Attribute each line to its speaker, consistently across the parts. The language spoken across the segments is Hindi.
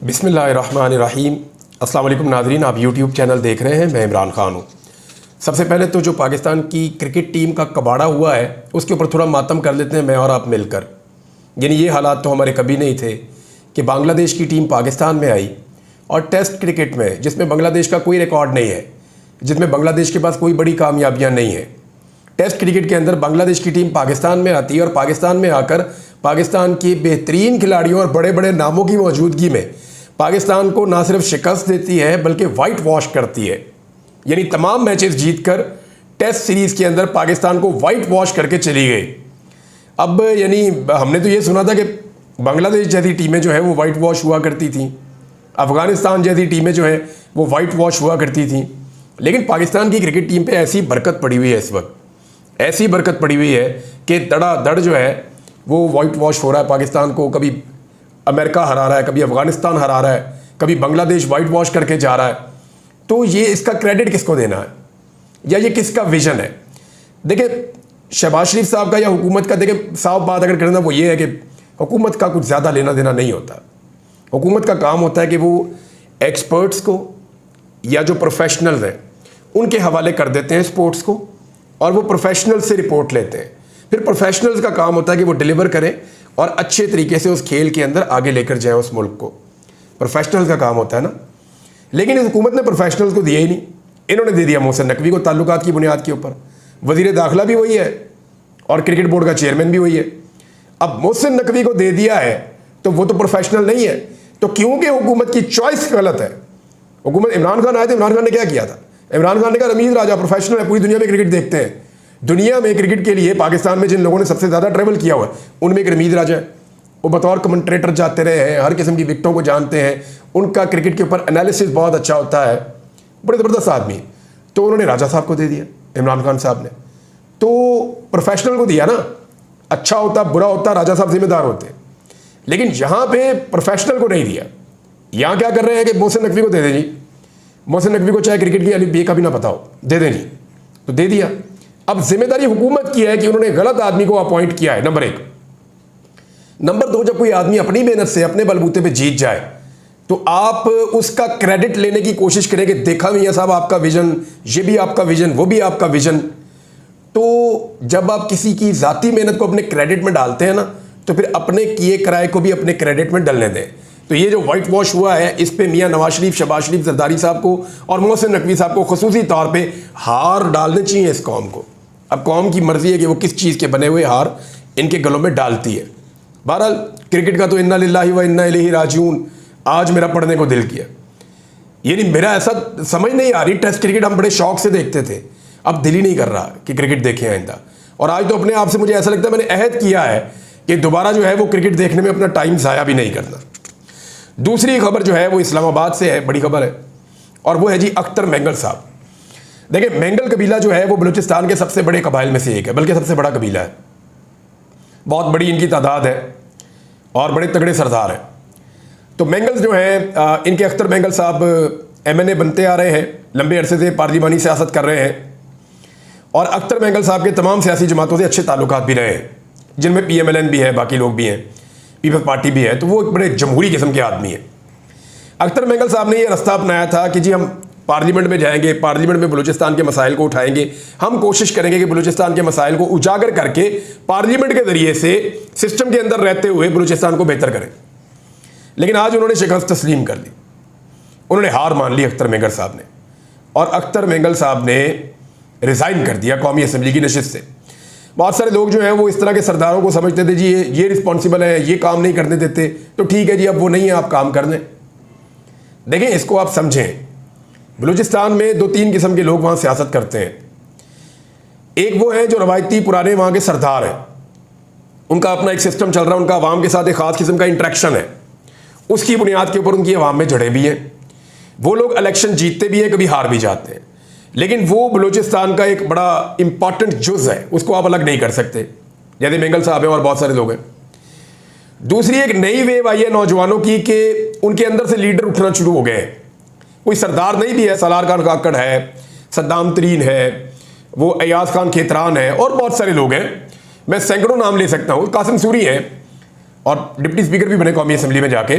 Speaker 1: बिस्मिल्लाहिर्रहमानिर्रहीम। अस्सलाम वालेकुम नाज़रीन, आप यूट्यूब चैनल देख रहे हैं। मैं इमरान खान हूँ। सबसे पहले तो जो पाकिस्तान की क्रिकेट टीम का कबाड़ा हुआ है उसके ऊपर थोड़ा मातम कर लेते हैं मैं और आप मिलकर। यानी ये हालात तो हमारे कभी नहीं थे कि बांग्लादेश की टीम पाकिस्तान में आई और टेस्ट क्रिकेट में, जिसमें बांग्लादेश का कोई रिकॉर्ड नहीं है, जिसमें बांग्लादेश के पास कोई बड़ी कामयाबियाँ नहीं हैं, टेस्ट क्रिकेट के अंदर बांग्लादेश की टीम पाकिस्तान में आती है और पाकिस्तान में आकर पाकिस्तान के बेहतरीन खिलाड़ियों और बड़े बड़े नामों की मौजूदगी में पाकिस्तान को ना सिर्फ शिकस्त देती है बल्कि वाइट वॉश करती है। यानी तमाम मैचेस जीतकर टेस्ट सीरीज़ के अंदर पाकिस्तान को वाइट वॉश करके चली गई। अब यानी हमने तो ये सुना था कि बांग्लादेश जैसी टीमें जो है वो वाइट वॉश हुआ करती थी, अफ़गानिस्तान जैसी टीमें जो है वो वाइट वॉश हुआ करती थी, लेकिन पाकिस्तान की क्रिकेट टीम पे ऐसी बरकत पड़ी हुई है, इस वक्त ऐसी बरकत पड़ी हुई है कि धड़ाधड़ जो है वो वाइट वॉश हो रहा है। पाकिस्तान को कभी अमेरिका हरा रहा है, कभी अफ़गानिस्तान हरा रहा है, कभी बांग्लादेश वाइट वॉश करके जा रहा है। तो ये इसका क्रेडिट किसको देना है या ये किसका विजन है? देखिए, शहबाज शरीफ साहब का या हुकूमत का, देखिए साफ बात अगर करना वो ये है कि हुकूमत का कुछ ज़्यादा लेना देना नहीं होता। हुकूमत का काम होता है कि वो एक्सपर्ट्स को या जो प्रोफेशनल्स हैं उनके हवाले कर देते हैं स्पोर्ट्स को, और वो प्रोफेशनल्स से रिपोर्ट लेते हैं। फिर प्रोफेशनल्स का काम होता है कि वो डिलीवर करें और अच्छे तरीके से उस खेल के अंदर आगे लेकर जाएं उस मुल्क को। प्रोफेशनल्स का काम होता है ना। लेकिन इस हुकूमत ने प्रोफेशनल्स को दिया ही नहीं। इन्होंने दे दिया मोहसिन नकवी को ताल्लुकात की बुनियाद के ऊपर। वज़ीर दाखिला भी वही है और क्रिकेट बोर्ड का चेयरमैन भी वही है। अब मोहसिन नकवी को दे दिया है तो वो तो प्रोफेशनल नहीं है। तो क्योंकि हुकूमत की चॉइस गलत है। हुकूमत, इमरान खान आए थे, इमरान खान ने क्या किया था? इमरान खान ने कहा रमीज़ राजा प्रोफेशनल है, पूरी दुनिया में क्रिकेट देखते हैं। दुनिया में क्रिकेट के लिए पाकिस्तान में जिन लोगों ने सबसे ज़्यादा ट्रैवल किया हुआ है उनमें एक रमीज़ राजा है। वो बतौर कमेंट्रेटर जाते रहे हैं, हर किस्म की विकटों को जानते हैं, उनका क्रिकेट के ऊपर एनालिसिस बहुत अच्छा होता है, बड़े ज़बरदस्त आदमी। तो उन्होंने राजा साहब को दे दिया, इमरान खान साहब ने। तो प्रोफेशनल को दिया ना। अच्छा होता बुरा होता राजा साहब जिम्मेदार होते, लेकिन यहाँ पे प्रोफेशनल को नहीं दिया। यहाँ क्या कर रहे हैं कि मोहसिन नकवी को दे दें जी। मोहसिन नकवी को चाहे क्रिकेट की अली बे का भी ना पता हो, दे दें जी। तो दे दिया। अब जिम्मेदारी हुकूमत की है कि उन्होंने गलत आदमी को अपॉइंट किया है, नंबर एक। नंबर दो, जब कोई आदमी अपनी मेहनत से अपने बलबूते पे जीत जाए तो आप उसका क्रेडिट लेने की कोशिश करें कि देखा मियां साहब आपका विजन, ये भी आपका विजन, वो भी आपका विजन। तो जब आप किसी की ज़ाती मेहनत को अपने क्रेडिट में डालते हैं ना, तो फिर अपने किए कराए को भी अपने क्रेडिट में डालने दें। तो ये जो वाइट वॉश हुआ है, इस पे मियां नवाज शरीफ, शहबाज शरीफ, जरदारी साहब को और मोहसिन नकवी साहब को खुसूसी तौर पे हार डालने चाहिए इस कौम को। अब कौम की मर्जी है कि वो किस चीज़ के बने हुए हार इनके गलों में डालती है। बहरहाल क्रिकेट का तो इन्ना लिल्लाहि व इन्ना इलैहि राजिऊन आज मेरा पढ़ने को दिल किया। यानी मेरा ऐसा समझ नहीं आ रही, टेस्ट क्रिकेट हम बड़े शौक से देखते थे, अब दिल ही नहीं कर रहा कि क्रिकेट देखें आइंदा। और आज तो अपने आप से मुझे ऐसा लगता है मैंने अहद किया है कि दोबारा जो है वो क्रिकेट देखने में अपना टाइम ज़ाया भी नहीं करना। दूसरी खबर जो है वो इस्लामाबाद से है, बड़ी खबर है, और वो है जी अख्तर मेंगल साहब। देखिए, मेंगल कबीला जो है वो बलूचिस्तान के सबसे बड़े कबाइल में से एक है, बल्कि सबसे बड़ा कबीला है। बहुत बड़ी इनकी तादाद है और बड़े तगड़े सरदार हैं। तो मेंगल्स जो हैं, इनके अख्तर मेंगल साहब MNA बनते आ रहे हैं, लंबे अरसे से पार्लिमानी सियासत कर रहे हैं, और अख्तर मेंगल साहब के तमाम सियासी जमातों से अच्छे ताल्लुकात भी रहे हैं, जिनमें PMLN भी है, बाकी लोग भी हैं, पीपल्स पार्टी भी है। तो वो एक बड़े जमहूरी किस्म के आदमी हैं। अख्तर मेंगल साहब ने ये रास्ता अपनाया था कि जी हम पार्लियामेंट में जाएंगे, पार्लियामेंट में बलूचिस्तान के मसाइल को उठाएंगे, हम कोशिश करेंगे कि बलूचिस्तान के मसाइल को उजागर करके पार्लियामेंट के जरिए से सिस्टम के अंदर रहते हुए बलूचिस्तान को बेहतर करें। लेकिन आज उन्होंने शिकस्त तस्लीम कर ली, उन्होंने हार मान ली अख्तर मेंगल साहब ने, और अख्तर मेंगल साहब ने रिज़ाइन कर दिया कौमी असम्बली की नशिस्त से। बहुत सारे लोग जो हैं वो इस तरह के सरदारों को समझते थे जी ये रिस्पॉन्सिबल है, ये काम नहीं करने देते, तो ठीक है जी अब वो नहीं है, आप काम कर दें। देखें, इसको आप समझें, बलूचिस्तान में 2-3 किस्म के लोग वहाँ सियासत करते हैं। एक वो है जो रवायती पुराने वहाँ के सरदार हैं, उनका अपना एक सिस्टम चल रहा है, उनका आवाम के साथ एक ख़ास किस्म का इंटरेक्शन है, उसकी बुनियाद के ऊपर उनकी आवाम में जड़े भी हैं। वो लोग इलेक्शन जीतते भी हैं, कभी हार भी जाते हैं, लेकिन वो बलूचिस्तान का एक बड़ा इंपॉर्टेंट जुज़ है, उसको आप अलग नहीं कर सकते, जैसे मेंगल साहब हैं और बहुत सारे लोग हैं। दूसरी एक नई वेव आई है नौजवानों की कि उनके अंदर से लीडर उठना शुरू हो गए हैं। कोई सरदार नहीं भी है, सलार खान काकड़ है, सद्दाम तरीन है, वो अयाज खान खेतरान है, और बहुत सारे लोग हैं, मैं सैकड़ों नाम ले सकता हूँ, कासिम सूरी हैं, और डिप्टी स्पीकर भी बने कौमी असम्बली में जाके।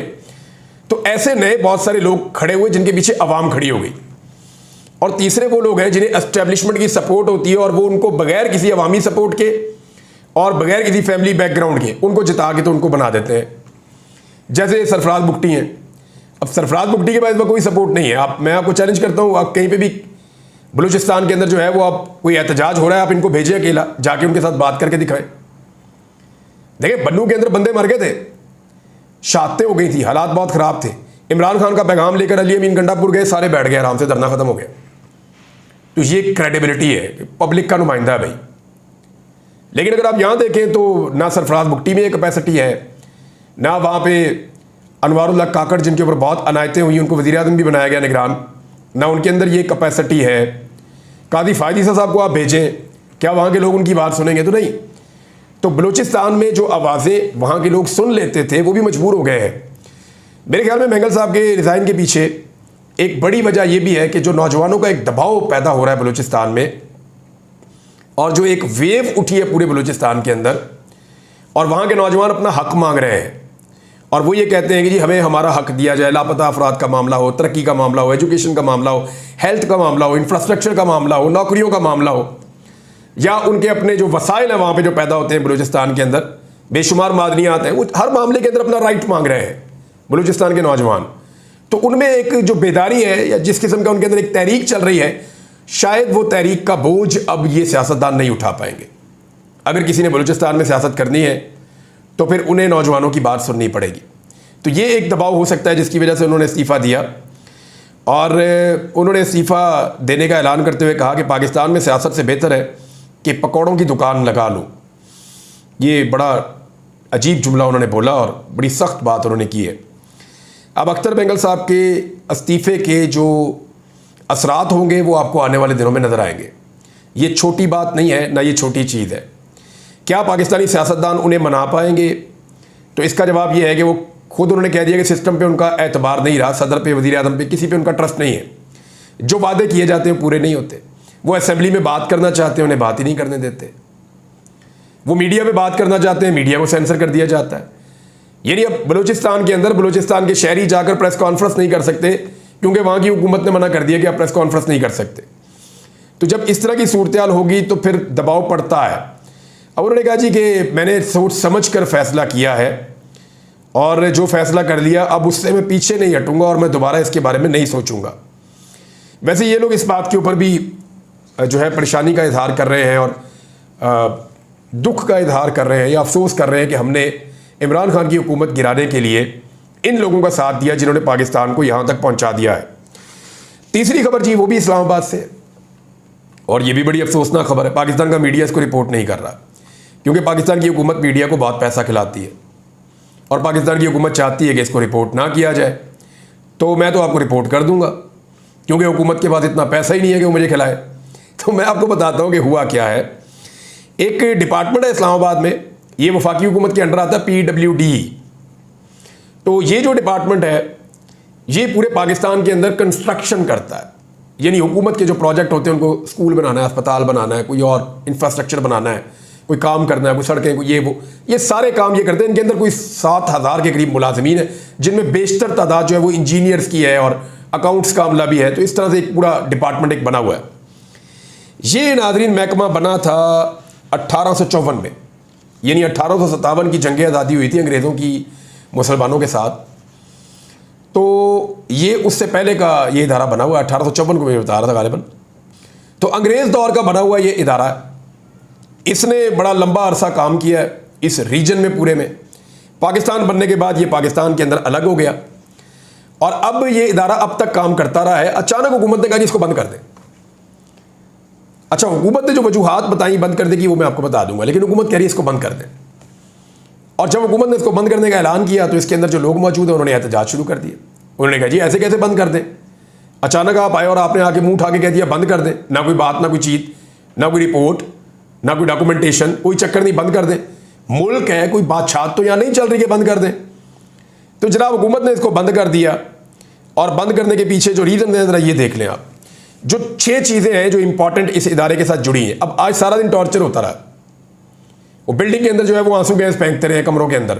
Speaker 1: तो ऐसे नए बहुत सारे लोग खड़े हुए जिनके पीछे आवाम खड़ी हो गई। और तीसरे वो लोग हैं जिन्हें एस्टेब्लिशमेंट की सपोर्ट होती है और वो उनको बगैर किसी अवामी सपोर्ट के और बगैर किसी फैमिली बैकग्राउंड के उनको जिता के तो उनको बना देते हैं। जैसे सरफराज बुगटी हैं। अब सरफराज बुगटी के पास कोई सपोर्ट नहीं है। मैं आपको चैलेंज करता हूँ, आप कहीं पे भी बलूचिस्तान के अंदर जो है वो आप कोई एहतजाज हो रहा है, आप इनको भेजिए अकेला, जाके उनके साथ बात करके दिखाएं। देखिए बन्नू के अंदर बंदे मर गए थे, शहादतें हो गई थी, हालात बहुत खराब थे। इमरान खान का पैगाम लेकर अली अमीन गंडापुर गए, सारे बैठ गए आराम से, धरना खत्म हो गया। तो ये क्रेडिबिलिटी है कि पब्लिक का नुमाइंदा है भाई। लेकिन अगर आप यहां देखें तो ना सरफराज बुगटी में ये कैपेसिटी है, ना वहां पे अनवारुल्लाह काकड़ जिनके ऊपर बहुत अनायतें हुई, उनको वज़ीर आज़म भी बनाया गया निगरान, ना उनके अंदर ये कैपेसिटी है। कादी फायदी साहब को आप भेजें, क्या वहाँ के लोग उनकी बात सुनेंगे? तो नहीं। तो बलूचिस्तान में जो आवाज़ें वहाँ के लोग सुन लेते थे वो भी मजबूर हो गए हैं। मेरे ख्याल में मेंगल साहब के रिज़ाइन के पीछे एक बड़ी वजह यह भी है कि जो नौजवानों का एक दबाव पैदा हो रहा है बलूचिस्तान में, और जो एक वेव उठी है पूरे बलूचिस्तान के अंदर, और वहाँ के नौजवान अपना हक मांग रहे हैं और वो ये कहते हैं कि जी हमें हमारा हक दिया जाए। लापता अफराद का मामला हो, तरक्की का मामला हो, एजुकेशन का मामला हो, हेल्थ का मामला हो, इंफ्रास्ट्रक्चर का मामला हो, नौकरियों का मामला हो, या उनके अपने जो वसाइल हैं वहाँ पे जो पैदा होते हैं बलूचिस्तान के अंदर, बेशुमार मादनियात हैं, वो हर मामले के अंदर अपना राइट मांग रहे हैं बलूचिस्तान के नौजवान। तो उनमें एक जो बेदारी है या जिस किस्म का उनके अंदर एक तहरीक चल रही है, शायद वो तहरीक का बोझ अब ये सियासतदान नहीं उठा पाएंगे। अगर किसी ने बलूचिस्तान में सियासत करनी है तो फिर उन्हें नौजवानों की बात सुननी पड़ेगी। तो ये एक दबाव हो सकता है जिसकी वजह से उन्होंने इस्तीफ़ा दिया। और उन्होंने इस्तीफ़ा देने का ऐलान करते हुए कहा कि पाकिस्तान में सियासत से बेहतर है कि पकौड़ों की दुकान लगा लूँ। ये बड़ा अजीब जुमला उन्होंने बोला और बड़ी सख्त बात उन्होंने की है। अब अख्तर बेंगल साहब के इस्तीफ़े के जो असरात होंगे वो आपको आने वाले दिनों में नज़र आएंगे। ये छोटी बात नहीं है, ना ये छोटी चीज़ है। क्या पाकिस्तानी सियासतदान उन्हें मना पाएंगे? तो इसका जवाब ये है कि वो खुद उन्होंने कह दिया कि सिस्टम पे उनका एतबार नहीं रहा, सदर पे, वज़ीर आज़म पे, किसी पे उनका ट्रस्ट नहीं है। जो वादे किए जाते हैं पूरे नहीं होते। वो असेंबली में बात करना चाहते हैं, उन्हें बात ही नहीं करने देते। वो मीडिया में बात करना चाहते हैं, मीडिया को सेंसर कर दिया जाता है। यानी अब बलूचिस्तान के अंदर बलूचिस्तान के शहरी जाकर प्रेस कॉन्फ्रेंस नहीं कर सकते क्योंकि वहाँ की हुकूमत ने मना कर दिया कि आप प्रेस कॉन्फ्रेंस नहीं कर सकते। तो जब इस तरह की सूरत हाल होगी तो फिर दबाव पड़ता है। अब उन्होंने कहा जी कि मैंने सोच समझ कर फैसला किया है और जो फैसला कर लिया अब उससे मैं पीछे नहीं हटूंगा और मैं दोबारा इसके बारे में नहीं सोचूंगा। वैसे ये लोग इस बात के ऊपर भी जो है परेशानी का इजहार कर रहे हैं और दुख का इजहार कर रहे हैं या अफसोस कर रहे हैं कि हमने इमरान खान की हुकूमत गिराने के लिए इन लोगों का साथ दिया जिन्होंने पाकिस्तान को यहाँ तक पहुँचा दिया है। तीसरी खबर जी वो भी इस्लामाबाद से, और ये भी बड़ी अफसोसनाक खबर है। पाकिस्तान का मीडिया इसको रिपोर्ट नहीं कर रहा क्योंकि पाकिस्तान की हुकूमत मीडिया को बहुत पैसा खिलाती है और पाकिस्तान की हुकूमत चाहती है कि इसको रिपोर्ट ना किया जाए। तो मैं तो आपको रिपोर्ट कर दूंगा क्योंकि हुकूमत के पास इतना पैसा ही नहीं है कि वो मुझे खिलाए। तो मैं आपको बताता हूँ कि हुआ क्या है। एक डिपार्टमेंट है इस्लामाबाद में, ये वफाकी हुकूमत के अंडर आता है, PWD। तो ये जो डिपार्टमेंट है ये पूरे पाकिस्तान के अंदर कंस्ट्रक्शन करता है। यानी हुकूमत के जो प्रोजेक्ट होते हैं, उनको स्कूल बनाना है, अस्पताल बनाना है, कोई और इंफ्रास्ट्रक्चर बनाना है, कोई काम करना है, कोई सड़कें, कोई ये सारे काम ये करते हैं। इनके अंदर कोई 7,000 के करीब मुलाजमीन है जिनमें बेशतर तादाद जो है वो इंजीनियर्स की है और अकाउंट्स का अमला भी है। तो इस तरह से एक पूरा डिपार्टमेंट एक बना हुआ है। ये नाजरीन महकमा बना था 1854 में, यानी 1857 की जंग आज़ादी हुई थी अंग्रेज़ों की मुसलमानों के साथ। तो ये उससे पहले का ये इदारा बना हुआ है, 1854 को मैं बता रहा था गालिबन। तो अंग्रेज़ दौर का बना हुआ ये इदारा है। इसने बड़ा लंबा अरसा काम किया है इस रीजन में पूरे में। पाकिस्तान बनने के बाद ये पाकिस्तान के अंदर अलग हो गया और अब ये इदारा अब तक काम करता रहा है। अचानक हुकूमत ने कहा कि इसको बंद कर दें। अच्छा, हुकूमत ने जो वजूहात बताई बंद कर देगी वो मैं आपको बता दूंगा, लेकिन हुकूमत कह रही है इसको बंद कर दें। और जब हुकूमत ने इसको बंद करने का ऐलान किया तो इसके अंदर जो लोग मौजूद हैं उन्होंने एहतजाज शुरू कर दिया। उन्होंने कहा जी ऐसे कैसे बंद कर दें? अचानक आप आए और आपने आके मुंह उठा के कह दिया बंद कर दें। ना कोई बात, ना कोई चीज, ना कोई रिपोर्ट, ना कोई डॉक्यूमेंटेशन, कोई चक्कर नहीं, बंद कर दें। मुल्क है, कोई बातशात तो यहाँ नहीं चल रही है बंद कर दें। तो जनाब हुकूमत ने इसको बंद कर दिया और बंद करने के पीछे जो रीज़न है ज़रा ये देख लें आप। जो 6 चीज़ें हैं जो इंपॉर्टेंट इस इदारे के साथ जुड़ी हैं। अब आज सारा दिन टॉर्चर होता रहा। वो बिल्डिंग के अंदर जो है वो आंसू गैस फेंकते रहे कमरों के अंदर,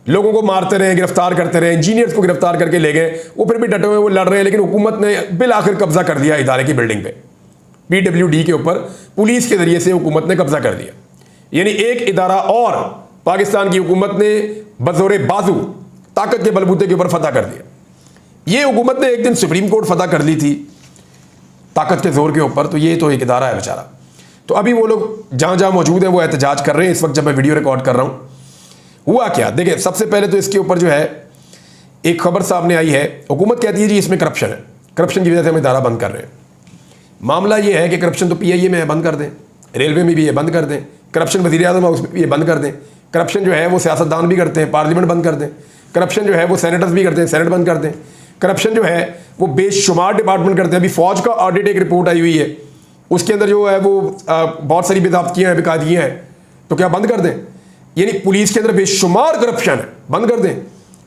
Speaker 1: लोगों को मारते रहे, गिरफ्तार करते रहे, इंजीनियर्स को गिरफ्तार करके ले गए, वो फिर भी डटे हुए वो लड़ रहे हैं, लेकिन हुकूमत ने बिल आखिर कब्जा कर दिया इदारे की बिल्डिंग पे। PWD के ऊपर पुलिस के जरिए से हुकूमत ने कब्जा कर दिया। यानी एक इदारा और पाकिस्तान की हुकूमत ने बजोरे बाजू ताकत के बलबूते के ऊपर फतह कर दिया। ये हुकूमत ने एक दिन सुप्रीम कोर्ट फतह कर ली थी ताकत के जोर के ऊपर, तो ये तो एक इदारा है बेचारा। तो अभी वो लोग जहां जहां मौजूद हैं वो एहतजाज कर रहे हैं इस वक्त जब मैं वीडियो रिकॉर्ड कर रहा हूं। हुआ क्या, देखिए सबसे पहले तो इसके ऊपर जो है एक खबर सामने आई है। हुकूमत कहती है जी इसमें करप्शन है, करप्शन की वजह से हम इदारा बंद कर रहे हैं। मामला ये है कि करप्शन तो PIA में है, बंद कर दें, रेलवे में भी ये बंद कर दें, करप्शन वज़ीर आज़म हाउस में भी ये बंद कर दें, करप्शन जो है वो सियासतदान भी करते हैं, पार्लियामेंट बंद कर दें, करप्शन जो है वो सेनेटर्स भी करते हैं, सेनेट बंद कर दें, करप्शन जो है वो बेशुमार डिपार्टमेंट करते हैं। अभी फौज का ऑडिट एक रिपोर्ट आई हुई है, उसके अंदर जो है वो बहुत सारी बेदाब्तियाँ हैं, बेकायदगियाँ हैं, तो क्या बंद कर दें? यानी पुलिस के अंदर बेशुमार करप्शन है, बंद कर दें।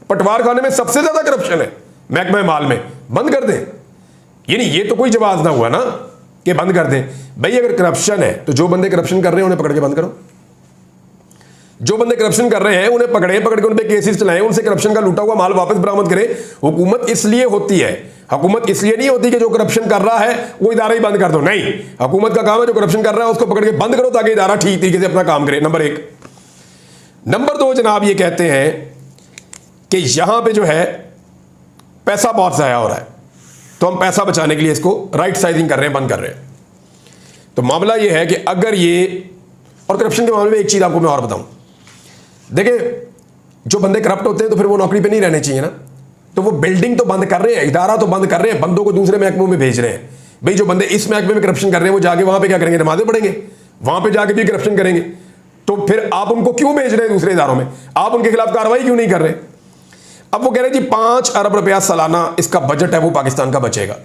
Speaker 1: पटवार खाने में सबसे ज्यादा करप्शन है, महकमा माल में, बंद कर दें। यानी ये तो कोई जवाब ना हुआ ना कि बंद कर दें। भाई अगर करप्शन है तो जो बंदे करप्शन कर रहे हैं उन्हें पकड़ के बंद करो। जो बंदे करप्शन कर रहे हैं उन्हें पकड़ के उन पे केसेस चलाएं, उनसे करप्शन का लूटा हुआ माल वापस बरामद करें। हुकूमत इसलिए होती है, हुकूमत इसलिए नहीं होती कि जो करप्शन कर रहा है वो इदारा ही बंद कर दो। नहीं, हुकूमत का काम है जो करप्शन कर रहा है उसको पकड़ के बंद करो ताकि इदारा ठीक तरीके से अपना काम करे। नंबर 1। नंबर 2 जनाब ये कहते हैं कि यहां पे जो है पैसा बहुत ज़ाया हो रहा है, तो हम पैसा बचाने के लिए इसको राइट साइजिंग कर रहे हैं, बंद कर रहे हैं। तो मामला ये है कि अगर ये, और करप्शन के मामले में एक चीज़ आपको मैं और बताऊं, देखिए जो बंदे करप्ट होते हैं तो फिर वो नौकरी पे नहीं रहने चाहिए ना, तो वो बिल्डिंग तो बंद कर रहे हैं, इदारा तो बंद कर रहे हैं, बंदों को दूसरे महकमों में भेज रहे हैं। भाई जो बंदे इस महकमे में करप्शन कर रहे हैं वो जाके वहां पे क्या करेंगे, नमाजें पढ़ेंगे, वहां पे जाके भी करप्शन करेंगे। तो फिर आप उनको क्यों भेज रहे हैं दूसरे इदारों में, आप उनके खिलाफ कार्रवाई क्यों नहीं कर रहे? अब वो कह रहे हैं जी 5 अरब रुपया सालाना इसका बजट है वो पाकिस्तान का बचेगा।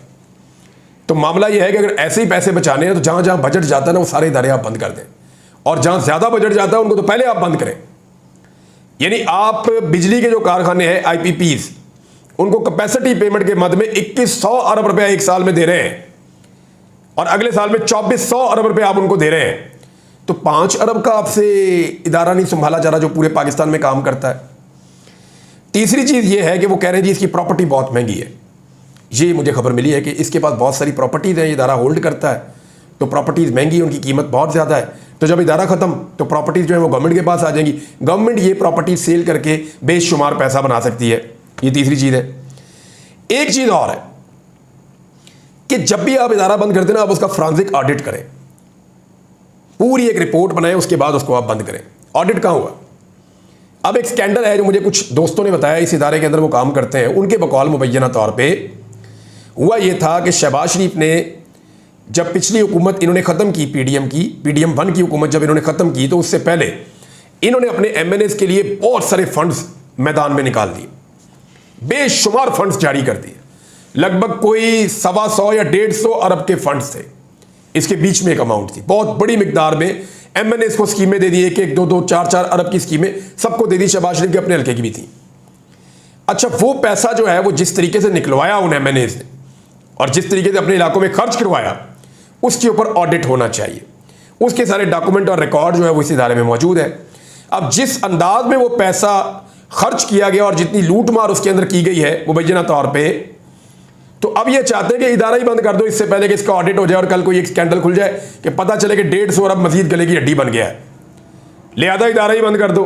Speaker 1: तो मामला ये है कि अगर ऐसे ही पैसे बचाने हैं तो जहां जहां बजट जाता है ना वो सारे इदारे आप बंद कर दें, और जहां ज्यादा बजट जाता है उनको तो पहले आप बंद करें। यानी आप बिजली के जो कारखाने हैं IPPs, उनको कैपेसिटी पेमेंट के मद में 2100 अरब रुपया एक साल में दे रहे हैं, और अगले साल में 2400 अरब रुपया आप उनको दे रहे हैं। तो 5 अरब का आपसे इदारा नहीं संभाला जा रहा जो पूरे पाकिस्तान में काम करता है। तीसरी चीज ये है कि वो कह रहे हैं जी इसकी प्रॉपर्टी बहुत महंगी है। ये मुझे खबर मिली है कि इसके पास बहुत सारी प्रॉपर्टीज हैं, ये इदारा होल्ड करता है, तो प्रॉपर्टीज महंगी, उनकी कीमत बहुत ज्यादा है। तो जब इदारा खत्म तो प्रॉपर्टीज जो है वो गवर्नमेंट के पास आ जाएंगी, गवर्नमेंट ये प्रॉपर्टी सेल करके बेशुमार पैसा बना सकती है। ये तीसरी चीज है। एक चीज और है कि जब भी आप इदारा बंद करते हैं ना, आप उसका फॉरेंसिक ऑडिट करें, पूरी एक रिपोर्ट बनाएं, उसके बाद उसको आप बंद करें। ऑडिट कहां हुआ? अब एक स्कैंडल है जो मुझे कुछ दोस्तों ने बताया, इस इदारे के अंदर वो काम करते हैं, उनके बकौल मुबैना तौर पे हुआ ये था कि शहबाज शरीफ ने जब पिछली हुकूमत इन्होंने ख़त्म की, PDM 1 की हुकूमत जब इन्होंने ख़त्म की, तो उससे पहले इन्होंने अपने MNAs के लिए बहुत सारे फंड्स मैदान में निकाल दिए, बेशुमार फंड्स जारी कर दिए। लगभग कोई 125 या 150 अरब के फंड्स थे। इसके बीच में एक अमाउंट थी, बहुत बड़ी मिकदार में MNAs को स्कीमें दे दी, 1-1, 2-2, 4-4 अरब की स्कीमें सबको दे दी, शहबाज शरीफ के अपने हल्के की भी थी। अच्छा, वो पैसा जो है वो जिस तरीके से निकलवाया उन MNAs ने और जिस तरीके से अपने इलाकों में खर्च करवाया, उसके ऊपर ऑडिट होना चाहिए। उसके सारे डॉक्यूमेंट और रिकॉर्ड जो है वो इस इदारे में मौजूद है। अब जिस अंदाज में वो पैसा खर्च किया गया और जितनी लूट मार उसके अंदर की गई है मुबैना तौर पे, तो अब ये चाहते हैं कि इदारा ही बंद कर दो इससे पहले कि इसका ऑडिट हो जाए और कल कोई एक स्कैंडल खुल जाए कि पता चले कि 150 अरब मजीद गले की हड्डी बन गया है, लिहाजा इदारा ही बंद कर दो।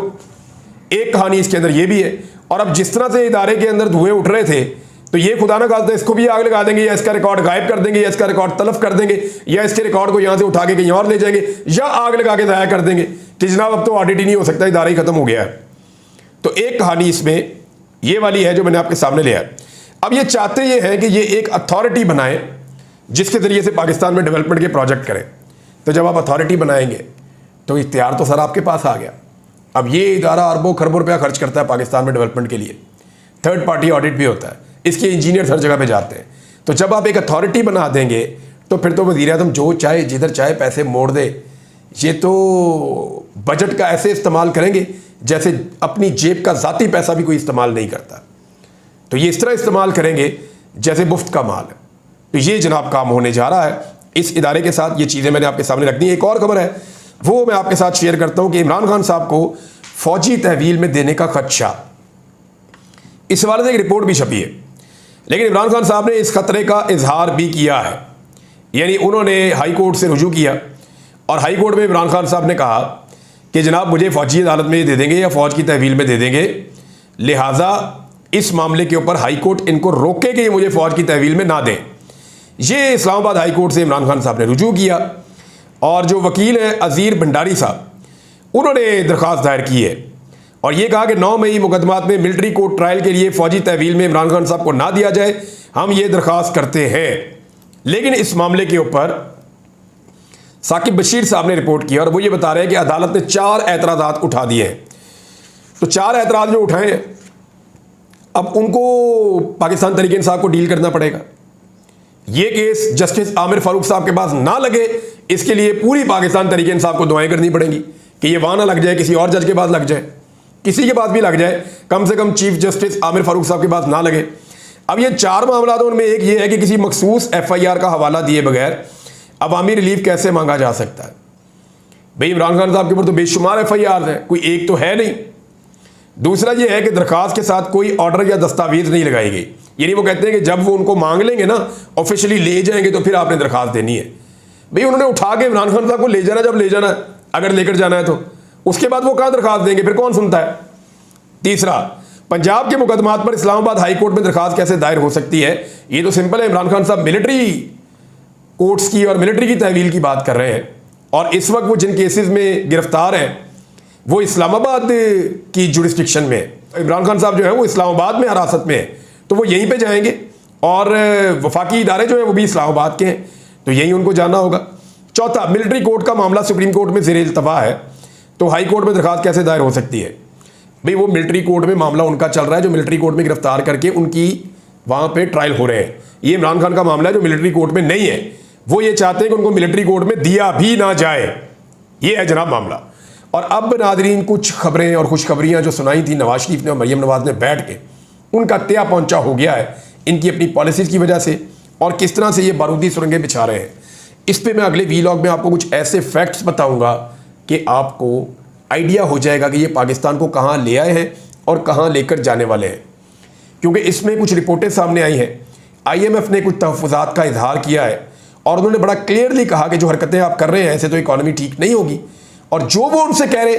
Speaker 1: एक कहानी इसके अंदर ये भी है। और अब जिस तरह से इदारे के अंदर धुएं उठ रहे थे, तो ये खुदा ना खास्ता इसको भी आग लगा देंगे, या इसका रिकॉर्ड गायब कर देंगे, या इसका रिकॉर्ड तलफ कर देंगे, या इसके रिकॉर्ड को यहां से उठा के कहीं और ले जाएंगे, या आग लगा के जाया कर देंगे कि जनाब अब तो ऑडिट ही नहीं हो सकता, इदारा ही खत्म हो गया है। तो एक कहानी इसमें ये वाली है जो मैंने आपके सामने लिया है। अब ये चाहते ये हैं कि ये एक अथॉरिटी बनाए जिसके जरिए से पाकिस्तान में डेवलपमेंट के प्रोजेक्ट करें। तो जब आप अथॉरिटी बनाएंगे तो इख्तियार तो सर आपके पास आ गया। अब ये इदारा अरबों खरबों रुपया खर्च करता है पाकिस्तान में डेवलपमेंट के लिए, थर्ड पार्टी ऑडिट भी होता है, इसके इंजीनियर हर जगह पे जाते हैं। तो जब आप एक अथॉरिटी बना देंगे तो फिर तो वज़ीर आज़म जो चाहे जिधर चाहे पैसे मोड़ दे। ये तो बजट का ऐसे इस्तेमाल करेंगे जैसे अपनी जेब का ज़ाती पैसा भी कोई इस्तेमाल नहीं करता। तो ये इस तरह इस्तेमाल करेंगे जैसे मुफ्त का माल है। तो ये जनाब काम होने जा रहा है इस इदारे के साथ। ये चीज़ें मैंने आपके सामने रख दी। एक और खबर है वो मैं आपके साथ शेयर करता हूँ कि इमरान खान साहब को फ़ौजी तहवील में देने का खदशा इस हवाले से एक रिपोर्ट भी छपी है। लेकिन इमरान खान साहब ने इस खतरे का इजहार भी किया है, यानी उन्होंने हाई कोर्ट से रुजू किया और हाई कोर्ट में इमरान खान साहब ने कहा कि जनाब मुझे फ़ौजी अदालत में दे देंगे या फ़ौज की तहवील में दे देंगे, लिहाजा इस मामले के ऊपर हाई कोर्ट इनको रोके कि ये मुझे फ़ौज की तहवील में ना दें। ये इस्लामाबाद हाई कोर्ट से इमरान खान साहब ने रुजू किया और जो वकील हैं अज़ीर भंडारी साहब, उन्होंने दरख्वास्त दायर की है और ये कहा कि 9 मई मुकदमात में मिलिट्री कोर्ट ट्रायल के लिए फ़ौजी तहवील में इमरान खान साहब को ना दिया जाए, हम ये दरख्वास्त करते हैं। लेकिन इस मामले के ऊपर साकिब बशीर साहब ने रिपोर्ट किया और वो ये बता रहे हैं कि अदालत ने 4 एतराज़ात उठा दिए हैं। तो 4 एतराज़ जो उठाए हैं, अब उनको पाकिस्तान तहरीक इंसाफ को डील करना पड़ेगा। ये केस जस्टिस आमिर फारूक साहब के पास ना लगे, इसके लिए पूरी पाकिस्तान तहरीक इंसाफ को दुआएं करनी पड़ेंगी कि ये वहाँ ना लग जाए, किसी और जज के पास लग जाए, किसी के पास भी लग जाए, कम से कम चीफ जस्टिस आमिर फारूक साहब के पास ना लगे। अब ये 4 मामला, तो उनमें एक ये है कि किसी मखसूस FIR का हवाला दिए बगैर अवामी रिलीफ कैसे मांगा जा सकता है। भाई इमरान खान साहब के ऊपर तो बेशुमार FIR हैं, कोई एक तो है नहीं। दूसरा ये है कि दरख्वास्त के साथ कोई ऑर्डर या दस्तावेज नहीं लगाई गई, यानी वो कहते हैं कि जब वो उनको मांग लेंगे ना, ऑफिशियली ले जाएंगे, तो फिर आपने दरख्वास्त देनी है। भाई उन्होंने उठा के इमरान खान साहब को ले जाना, जब ले जाना है, अगर लेकर जाना है तो उसके बाद वो कहाँ दरख्वास्त देंगे, फिर कौन सुनता है। तीसरा, पंजाब के मुकदमात पर इस्लामाबाद हाई कोर्ट में दरख्वास्त कैसे दायर हो सकती है। ये तो सिंपल है, इमरान खान साहब मिलिट्री कोर्ट्स की और मिलिट्री की तहवील की बात कर रहे हैं और इस वक्त वो जिन केसेस में गिरफ्तार हैं वो इस्लामाबाद की जुरिस्डिक्शन में है। इमरान खान साहब जो है वो इस्लामाबाद में हिरासत में है, तो वो यहीं पे जाएंगे और वफाकी इदारे जो हैं वो भी इस्लामाबाद के हैं, तो यहीं उनको जाना होगा। चौथा, मिलिट्री कोर्ट का मामला सुप्रीम कोर्ट में ज़ेर इल्तवा है, तो हाई कोर्ट में दरख्वास्त कैसे दायर हो सकती है। भाई वो मिलिट्री कोर्ट में मामला उनका चल रहा है, जो मिलिट्री कोर्ट में गिरफ्तार करके उनकी वहाँ पे ट्रायल हो रहे हैं। ये इमरान खान का मामला है जो मिलिट्री कोर्ट में नहीं है, वो ये चाहते हैं कि उनको मिलिट्री कोर्ट में दिया भी ना जाए। ये है जनाब मामला। और अब नादरीन, कुछ खबरें और खुशखबरियाँ जो सुनाई थी नवाज शरीफ ने और मरियम नवाज ने बैठ के, उनका त्या पहुँचा हो गया है इनकी अपनी पॉलिसीज़ की वजह से और किस तरह से ये बारूदी सुरंगें बिछा रहे हैं। इस पर मैं अगले वीलॉग में आपको कुछ ऐसे फैक्ट्स बताऊँगा कि आपको आइडिया हो जाएगा कि ये पाकिस्तान को कहाँ ले आए हैं और कहाँ लेकर जाने वाले हैं। क्योंकि इसमें कुछ रिपोर्टें सामने आई हैं, IMF ने कुछ तहफ़्फ़ुज़ात का इजहार किया है और उन्होंने बड़ा क्लियरली कहा कि जो हरकतें आप कर रहे हैं ऐसे तो इकॉनमी ठीक नहीं होगी, और जो वो उनसे कह रहे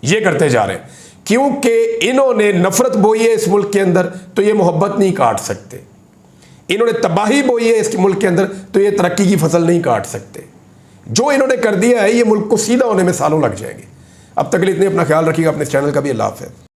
Speaker 1: ये करते जा रहे हैं। क्योंकि इन्होंने नफरत बोई है इस मुल्क के अंदर, तो ये मोहब्बत नहीं काट सकते। इन्होंने तबाही बोई है इस मुल्क के अंदर, तो ये तरक्की की फसल नहीं काट सकते। जो इन्होंने कर दिया है, ये मुल्क को सीधा होने में सालों लग जाएंगे। अब तक के लिए इतने, अपना ख्याल रखिएगा, अपने चैनल का भी अल्लाह हाफ़िज़।